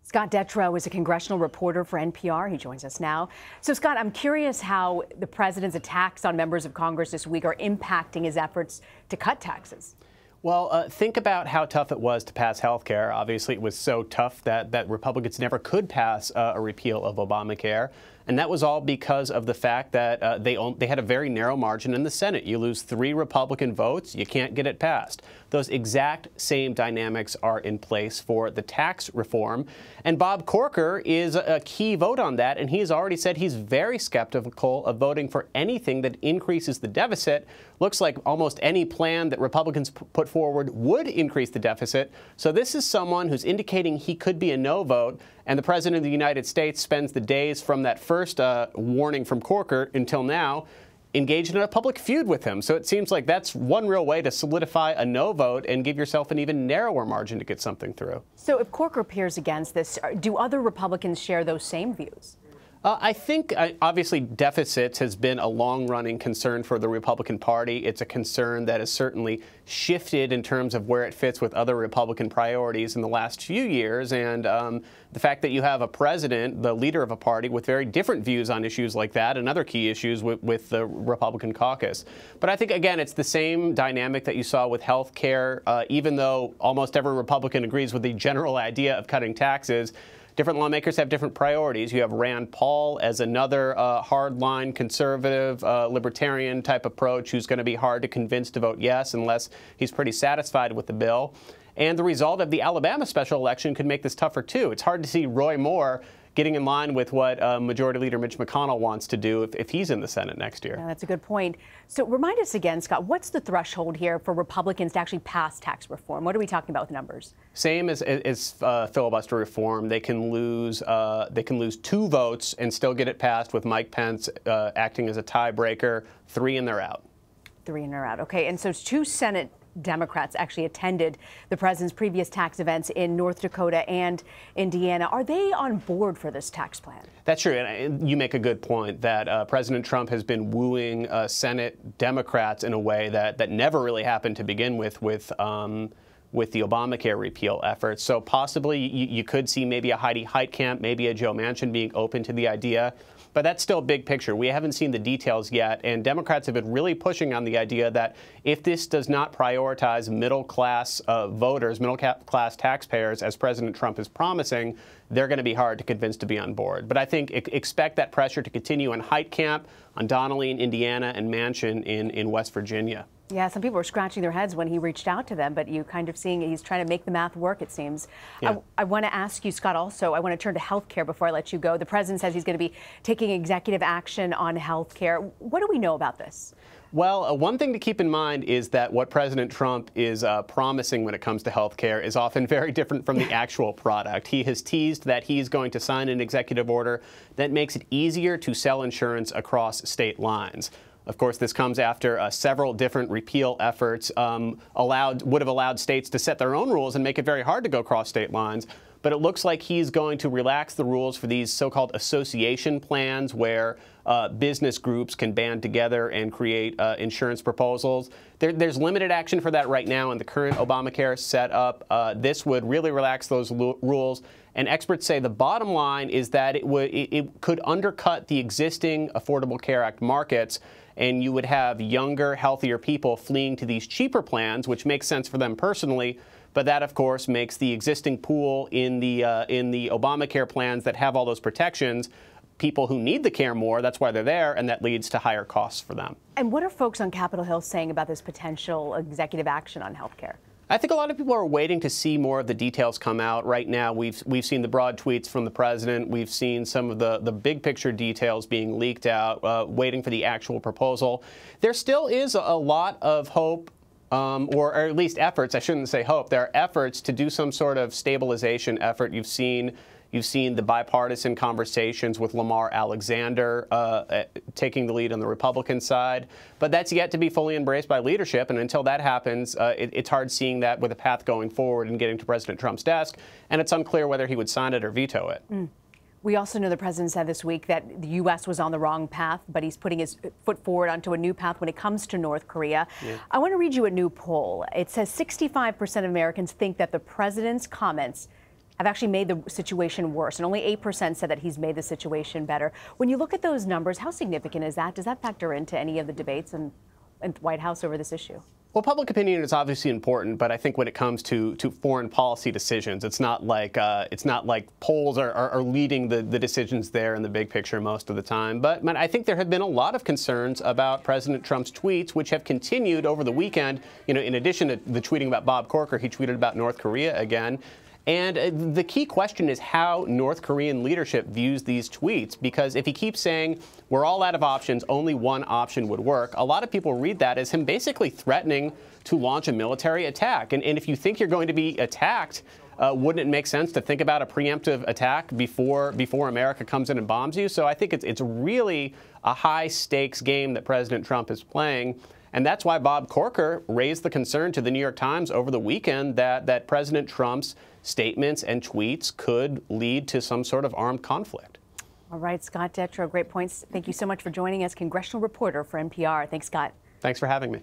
Scott Detrow is a congressional reporter for NPR. He joins us now. So, Scott, I'm curious how the president's attacks on members of Congress this week are impacting his efforts to cut taxes. Well, think about how tough it was to pass health care. Obviously, it was so tough that Republicans never could pass a repeal of Obamacare. And that was all because of the fact that they had a very narrow margin in the Senate. You lose 3 Republican votes, you can't get it passed. Those exact same dynamics are in place for the tax reform. And Bob Corker is a key vote on that, and he's already said he's very skeptical of voting for anything that increases the deficit. Looks like almost any plan that Republicans put forward would increase the deficit. So this is someone who's indicating he could be a no vote. And the President of the United States spends the days from that first warning from Corker until now engaged in a public feud with him. So it seems like that's one real way to solidify a no vote and give yourself an even narrower margin to get something through. So if Corker appears against this, do other Republicans share those same views? I think, obviously, deficits has been a long-running concern for the Republican Party. It's a concern that has certainly shifted in terms of where it fits with other Republican priorities in the last few years. And the fact that you have a president, the leader of a party, with very different views on issues like that and other key issues with the Republican caucus. But I think, again, it's the same dynamic that you saw with health care. Even though almost every Republican agrees with the general idea of cutting taxes, different lawmakers have different priorities. You have Rand Paul as another hardline conservative, libertarian type approach who's going to be hard to convince to vote yes unless he's pretty satisfied with the bill. And the result of the Alabama special election could make this tougher, too. It's hard to see Roy Moore getting in line with what Majority Leader Mitch McConnell wants to do if he's in the Senate next year. Yeah, that's a good point. So remind us again, Scott, what's the threshold here for Republicans to actually pass tax reform? What are we talking about with numbers? Same as filibuster reform. They can lose 2 votes and still get it passed, with Mike Pence acting as a tiebreaker. 3 and they're out. 3 and they're out. Okay, and so 2 Senate Democrats actually attended the president's previous tax events in North Dakota and Indiana. Are they on board for this tax plan? That's true. And you make a good point that President Trump has been wooing Senate Democrats in a way that never really happened to begin with the Obamacare repeal efforts. So possibly you could see maybe a Heidi Heitkamp, maybe a Joe Manchin being open to the idea. But that's still big picture. We haven't seen the details yet, and Democrats have been really pushing on the idea that if this does not prioritize middle-class voters, middle-class taxpayers, as President Trump is promising, they're going to be hard to convince to be on board. But I think expect that pressure to continue on Heitkamp, on Donnelly in Indiana, and Manchin in West Virginia. Yeah, some people were scratching their heads when he reached out to them, but you kind of seeing he's trying to make the math work, it seems. Yeah. I want to ask you, Scott, also, I want to turn to health care before I let you go. The president says he's going to be taking executive action on health care. What do we know about this? Well, one thing to keep in mind is that what President Trump is promising when it comes to health care is often very different from the actual product. He has teased that he's going to sign an executive order that makes it easier to sell insurance across state lines. Of course, this comes after several different repeal efforts would have allowed states to set their own rules and make it very hard to go across state lines. But it looks like he's going to relax the rules for these so-called association plans where business groups can band together and create insurance proposals. There's limited action for that right now in the current Obamacare setup. This would really relax those rules. And experts say the bottom line is that it could undercut the existing Affordable Care Act markets, and you would have younger, healthier people fleeing to these cheaper plans, which makes sense for them personally. But that, of course, makes the existing pool in the Obamacare plans that have all those protections people who need the care more. That's why they're there, and that leads to higher costs for them. And what are folks on Capitol Hill saying about this potential executive action on health care? I think a lot of people are waiting to see more of the details come out. Right now, we've seen the broad tweets from the president. We've seen some of the big picture details being leaked out, waiting for the actual proposal. There still is a lot of hope, or at least efforts. I shouldn't say hope. There are efforts to do some sort of stabilization effort. You've seen the bipartisan conversations with Lamar Alexander taking the lead on the Republican side. But that's yet to be fully embraced by leadership. And until that happens, it's hard seeing that with a path going forward and getting to President Trump's desk. And it's unclear whether he would sign it or veto it. We also know the president said this week that the U.S. was on the wrong path, but he's putting his foot forward onto a new path when it comes to North Korea. Yeah. I want to read you a new poll. It says 65% of Americans think that the president's comments have actually made the situation worse, and only 8% said that he's made the situation better. When you look at those numbers, how significant is that? Does that factor into any of the debates in the White House over this issue? Well, public opinion is obviously important, but I think when it comes to foreign policy decisions, it's not like polls are leading the decisions there in the big picture most of the time. But I think there have been a lot of concerns about President Trump's tweets, which have continued over the weekend. In addition to the tweeting about Bob Corker, he tweeted about North Korea again. And the key question is how North Korean leadership views these tweets, because if he keeps saying we're all out of options, only one option would work, a lot of people read that as him basically threatening to launch a military attack. And if you think you're going to be attacked, wouldn't it make sense to think about a preemptive attack before America comes in and bombs you? So I think it's really a high stakes game that President Trump is playing. And that's why Bob Corker raised the concern to the New York Times over the weekend that President Trump's statements and tweets could lead to some sort of armed conflict. All right, Scott Detrow, great points. Thank you so much for joining us, congressional reporter for NPR. Thanks, Scott. Thanks for having me.